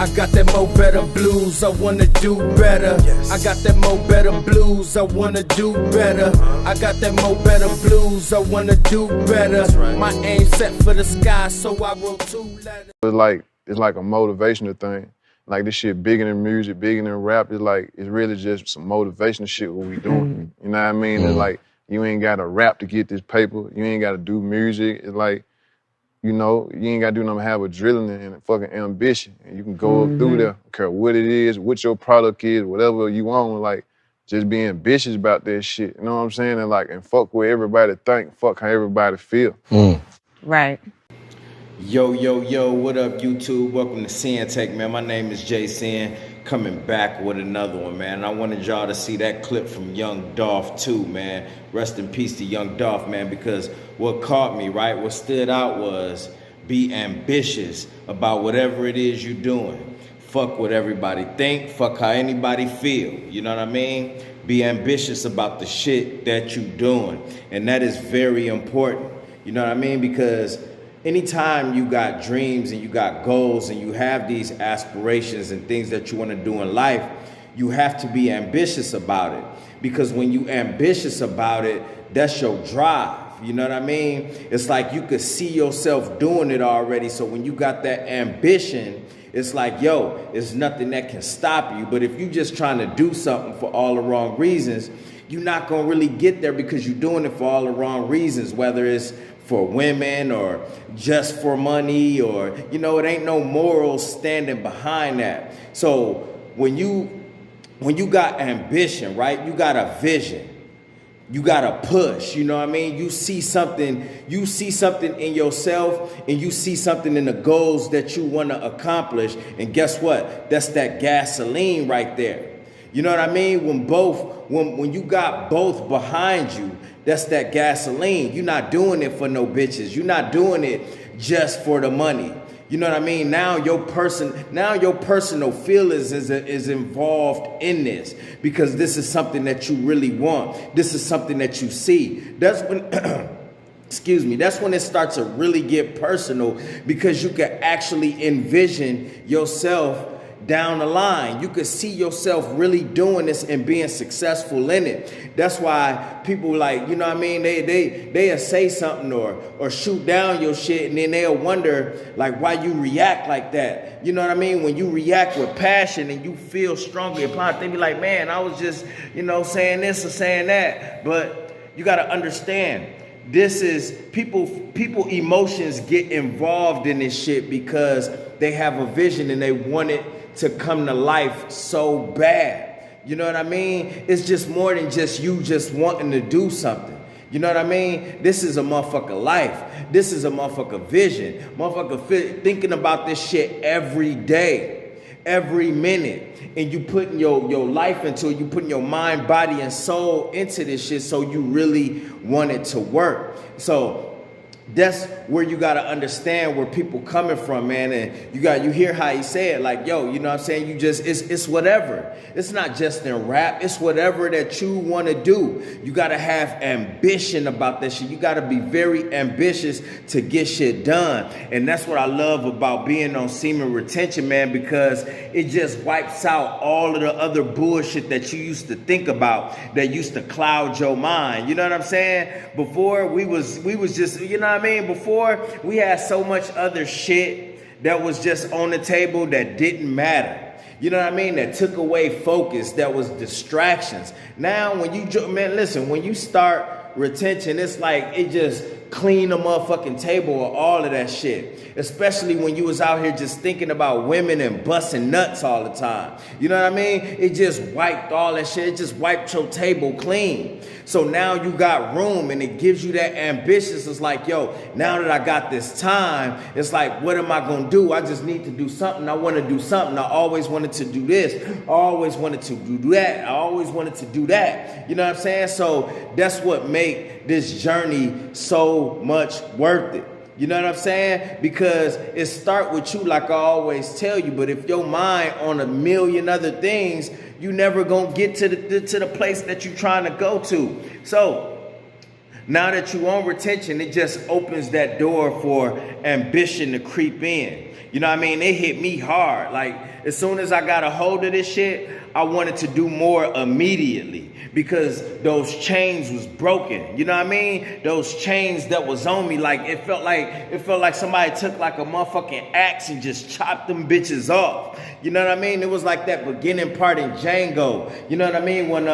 I got that mo better blues, I wanna do better. I got that mo better blues, I wanna do better. I got that mo better blues, I wanna do better. My aim set for the sky, so I wrote 2 letters. It's like a motivational thing. Like this shit bigger than music, bigger than rap. It's really just some motivational shit what we doing. You know what I mean? It's like you ain't gotta rap to get this paper. You ain't gotta do music. It's like, you know, you ain't gotta do nothing but have adrenaline and fucking ambition. And you can go up through there, care what it is, what your product is, whatever you want, like just be ambitious about that shit. You know what I'm saying? And fuck what everybody think, fuck how everybody feel. Right. Yo, what up, YouTube? Welcome to Sinn-Take, man. My name is Sin, coming back with another one, man. I wanted y'all to see that clip from Young Dolph too, man. Rest in peace to Young Dolph, man, because what caught me, right, what stood out was be ambitious about whatever it is you're doing. Fuck what everybody think, fuck how anybody feel, you know what I mean? Be ambitious about the shit that you're doing, and that is very important, you know what I mean? Because anytime you got dreams and you got goals and you have these aspirations and things that you want to do in life, you have to be ambitious about it. Because when you ambitious about it, that's your drive. You know what I mean? It's like you could see yourself doing it already. So when you got that ambition, it's like, yo, there's nothing that can stop you. But if you just trying to do something for all the wrong reasons, you're not going to really get there because you're doing it for all the wrong reasons, whether it's for women or just for money, or, you know, it ain't no morals standing behind that. So when you got ambition, right, you got a vision, you got a push, you know what I mean? You see something in yourself, and you see something in the goals that you want to accomplish. And guess what? That's that gasoline right there. You know what I mean? When you got both behind you, that's that gasoline. You're not doing it for no bitches. You're not doing it just for the money. You know what I mean? Now your personal feelings is involved in this, because this is something that you really want. This is something that you see. That's when that's when it starts to really get personal, because you can actually envision yourself down the line. You could see yourself really doing this and being successful in it. That's why people, like, you know what I mean, they'll say something or shoot down your shit, and then they'll wonder like why you react like that. You know what I mean? When you react with passion and you feel strongly upon it, they be like, man, I was just, you know, saying this or saying that. But you got to understand, this is people emotions get involved in this shit because they have a vision and they want it to come to life so bad. You know what I mean? It's just more than just you just wanting to do something. You know what I mean? This is a motherfucker life. This is a motherfucker vision. Motherfucker thinking about this shit every day, every minute. And you putting your life into it. You putting your mind, body, and soul into this shit, so you really want it to work. So that's where you got to understand where people coming from, man. And you hear how he said, like, yo, you know what I'm saying? It's whatever. It's not just in rap. It's whatever that you want to do. You got to have ambition about that shit. You got to be very ambitious to get shit done. And that's what I love about being on semen retention, man, because it just wipes out all of the other bullshit that you used to think about that used to cloud your mind. You know what I'm saying? Before we was just, you know what I mean? Before we had so much other shit that was just on the table that didn't matter. You know what I mean? That took away focus, that was distractions. Now when you start retention, it's like it just clean the motherfucking table of all of that shit. Especially when you was out here just thinking about women and busting nuts all the time. You know what I mean? It just wiped all that shit. It just wiped your table clean. So now you got room, and it gives you that ambition. It's like, yo, now that I got this time, it's like, what am I going to do? I just need to do something. I want to do something. I always wanted to do this. I always wanted to do that. I always wanted to do that. You know what I'm saying? So that's what make this journey so much worth it. You know what I'm saying? Because it start with you, like I always tell you. But if your mind on a million other things, you never gonna get to the place that you're trying to go to. So Now that you on retention, it just opens that door for ambition to creep in. You know what I mean? It hit me hard. Like, as soon as I got a hold of this shit, I wanted to do more immediately because those chains was broken. You know what I mean? Those chains that was on me, like it felt like somebody took like a motherfucking axe and just chopped them bitches off. You know what I mean? It was like that beginning part in Django. You know what I mean? When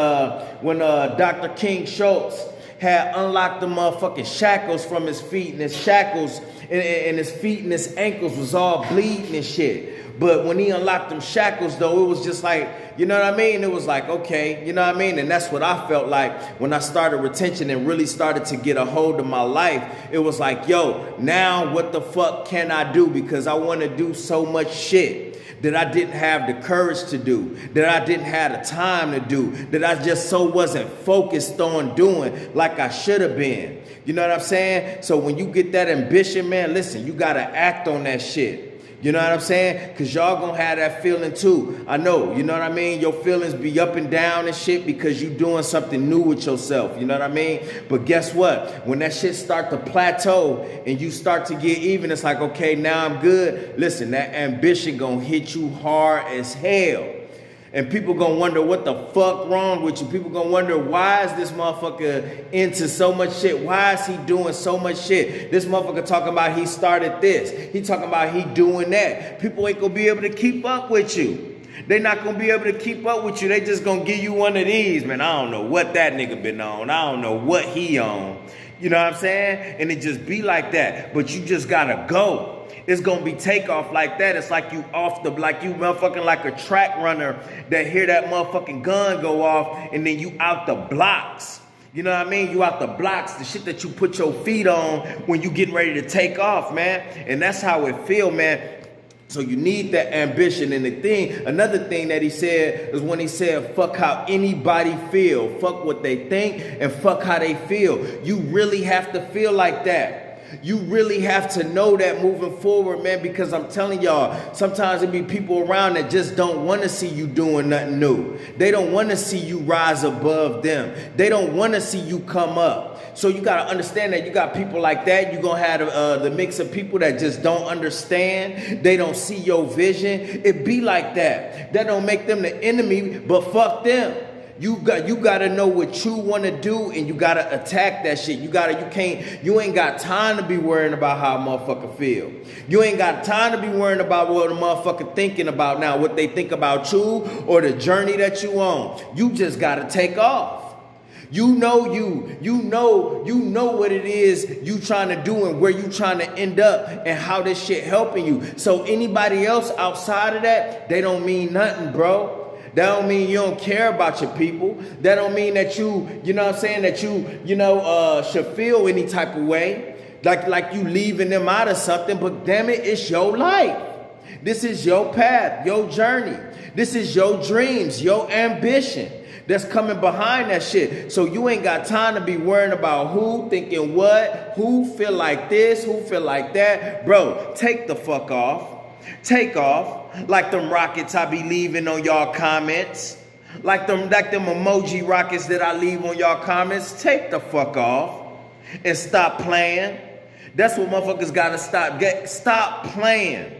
Dr. King Schultz had unlocked the motherfucking shackles from his feet, and his shackles and his feet and his ankles was all bleeding and shit. But when he unlocked them shackles, though, it was just like, you know what I mean? It was like, okay, you know what I mean? And that's what I felt like when I started retention and really started to get a hold of my life. It was like, yo, now what the fuck can I do? Because I want to do so much shit that I didn't have the courage to do, that I didn't have the time to do, that I just so wasn't focused on doing like I should have been. You know what I'm saying? So when you get that ambition, man, listen, you got to act on that shit. You know what I'm saying? Because y'all gonna have that feeling too. I know, you know what I mean? Your feelings be up and down and shit because you doing something new with yourself. You know what I mean? But guess what? When that shit start to plateau and you start to get even, it's like, okay, now I'm good. Listen, that ambition gonna hit you hard as hell. And people gonna wonder what the fuck wrong with you. People gonna wonder, why is this motherfucker into so much shit? Why is he doing so much shit? This motherfucker talking about he started this. He talking about he doing that. People ain't gonna be able to keep up with you. They not gonna be able to keep up with you. They just gonna give you one of these, man. I don't know what that nigga been on. I don't know what he on. You know what I'm saying? And it just be like that. But you just gotta go. It's gonna be takeoff like that. It's like you like you motherfucking like a track runner that hear that motherfucking gun go off and then you out the blocks. You know what I mean? You out the blocks, the shit that you put your feet on when you getting ready to take off, man. And that's how it feel, man. So you need that ambition. And another thing that he said is when he said, fuck how anybody feel, fuck what they think and fuck how they feel. You really have to feel like that. You really have to know that moving forward, man, because I'm telling y'all, sometimes there be people around that just don't want to see you doing nothing new. They don't want to see you rise above them. They don't want to see you come up. So you got to understand that you got people like that. You're going to have the mix of people that just don't understand. They don't see your vision. It be like that. That don't make them the enemy, but fuck them. You got to know what you want to do, and you got to attack that shit. You ain't got time to be worrying about how a motherfucker feel. You ain't got time to be worrying about what a motherfucker thinking about now, what they think about you or the journey that you on. You just got to take off. You know what it is you trying to do and where you trying to end up and how this shit helping you. So anybody else outside of that, they don't mean nothing, bro. That don't mean you don't care about your people. That don't mean that you know what I'm saying, that you should feel any type of way. Like you leaving them out of something, but damn it, it's your life. This is your path, your journey. This is your dreams, your ambition that's coming behind that shit. So you ain't got time to be worrying about who thinking what, who feel like this, who feel like that. Bro, take the fuck off. Take off. Like them rockets I be leaving on y'all comments. Like them emoji rockets that I leave on y'all comments. Take the fuck off and stop playing. That's what motherfuckers gotta stop. Stop playing.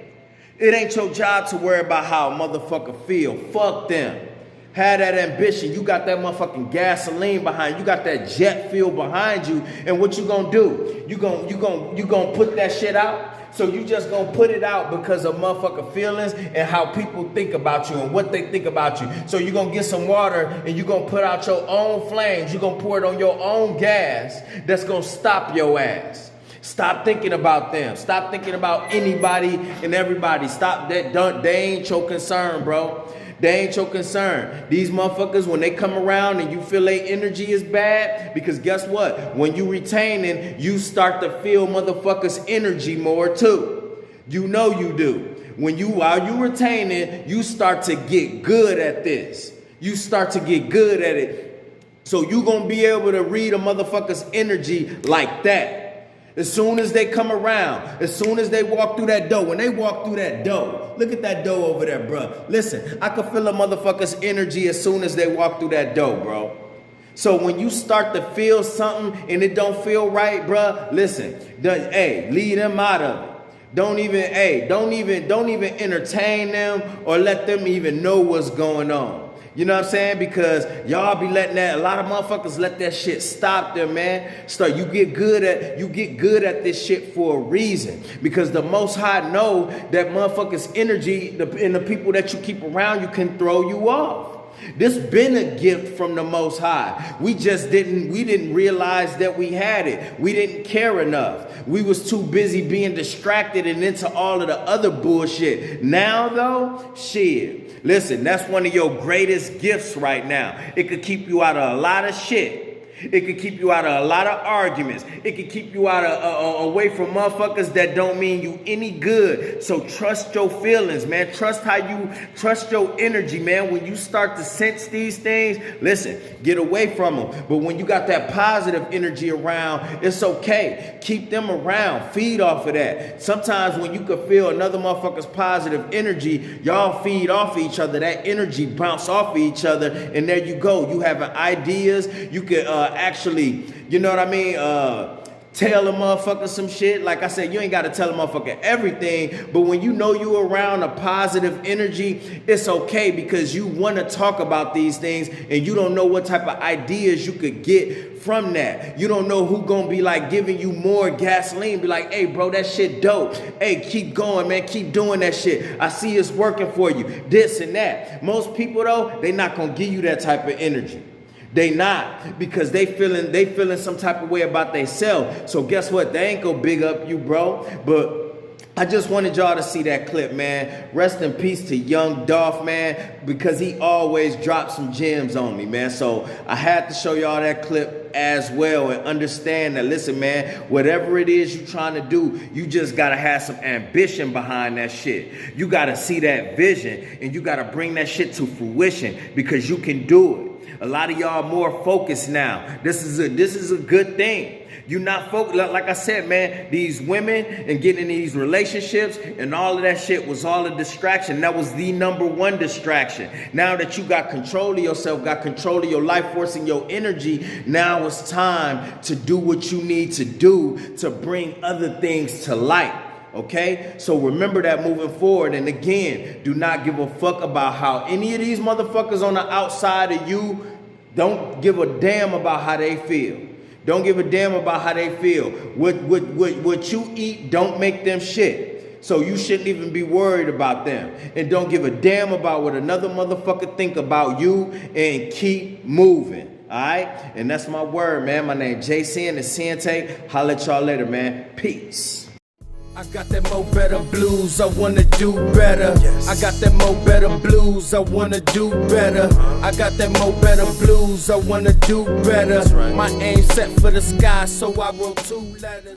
It ain't your job to worry about how a motherfucker feel. Fuck them. Have that ambition. You got that motherfucking gasoline behind you. You got that jet fuel behind you. And what you gonna do? You gonna put that shit out? So you just gonna put it out because of motherfucker feelings and how people think about you and what they think about you. So you gonna get some water and you gonna put out your own flames. You gonna pour it on your own gas that's gonna stop your ass. Stop thinking about them. Stop thinking about anybody and everybody. Stop that. They ain't your concern, bro. They ain't your concern. These motherfuckers, when they come around and you feel their energy is bad, because guess what? When you retaining, you start to feel motherfuckers' energy more too. You know you do. While you retaining, you start to get good at this. You start to get good at it. So you gonna be able to read a motherfucker's energy like that. As soon as they come around, as soon as they walk through that door, when they walk through that door, look at that door over there, bro. Listen, I can feel a motherfucker's energy as soon as they walk through that door, bro. So when you start to feel something and it don't feel right, bruh, listen, leave them out of it. Don't even entertain them or let them even know what's going on. You know what I'm saying? Because y'all be letting a lot of motherfuckers let that shit stop them, man. So you get good at this shit for a reason. Because the Most High know that motherfuckers' energy and the people that you keep around you can throw you off. This been a gift from the Most High. We didn't realize that we had it. We didn't care enough. We was too busy being distracted and into all of the other bullshit. Now though, shit. Listen, that's one of your greatest gifts right now. It could keep you out of a lot of shit. It could keep you out of a lot of arguments. It could keep you out of away from motherfuckers that don't mean you any good. So trust your feelings, man. Trust your energy, man. When you start to sense these things, listen, get away from them. But when you got that positive energy around, it's okay. Keep them around. Feed off of that. Sometimes when you can feel another motherfucker's positive energy, y'all feed off of each other. That energy bounce off of each other, and there you go. You having ideas. You can actually, you know what I mean, tell a motherfucker some shit. Like I said, you ain't got to tell a motherfucker everything, but when you know you around a positive energy, it's okay because you want to talk about these things and you don't know what type of ideas you could get from that. You don't know who gonna be like giving you more gasoline, be like, hey bro, that shit dope. Hey, keep going, man, keep doing that shit. I see it's working for you, this and that. Most people though, they not gonna give you that type of energy. They not, because they feeling some type of way about themselves. So guess what? They ain't gonna big up you, bro. But I just wanted y'all to see that clip, man. Rest in peace to Young Dolph, man, because he always drops some gems on me, man. So I had to show y'all that clip as well and understand that, listen, man, whatever it is you're trying to do, you just gotta have some ambition behind that shit. You gotta see that vision and you gotta bring that shit to fruition because you can do it. A lot of y'all more focused now. This is a good thing. You're not focused. Like I said, man, these women and getting in these relationships and all of that shit was all a distraction. That was the #1 distraction. Now that you got control of yourself, got control of your life force and your energy, now it's time to do what you need to do to bring other things to light. Okay, so remember that moving forward. And again, do not give a fuck about how any of these motherfuckers on the outside of you, don't give a damn about how they feel. Don't give a damn about how they feel. What you eat don't make them shit. So you shouldn't even be worried about them. And don't give a damn about what another motherfucker think about you, and keep moving. All right, and that's my word, man. My name Sinn, the Sinn-Take. Holla at y'all later, man. Peace. I got that mo better blues, I wanna do better. I got that mo better blues, I wanna do better. I got that mo better blues, I wanna do better. My aim set for the sky, so I wrote 2 letters.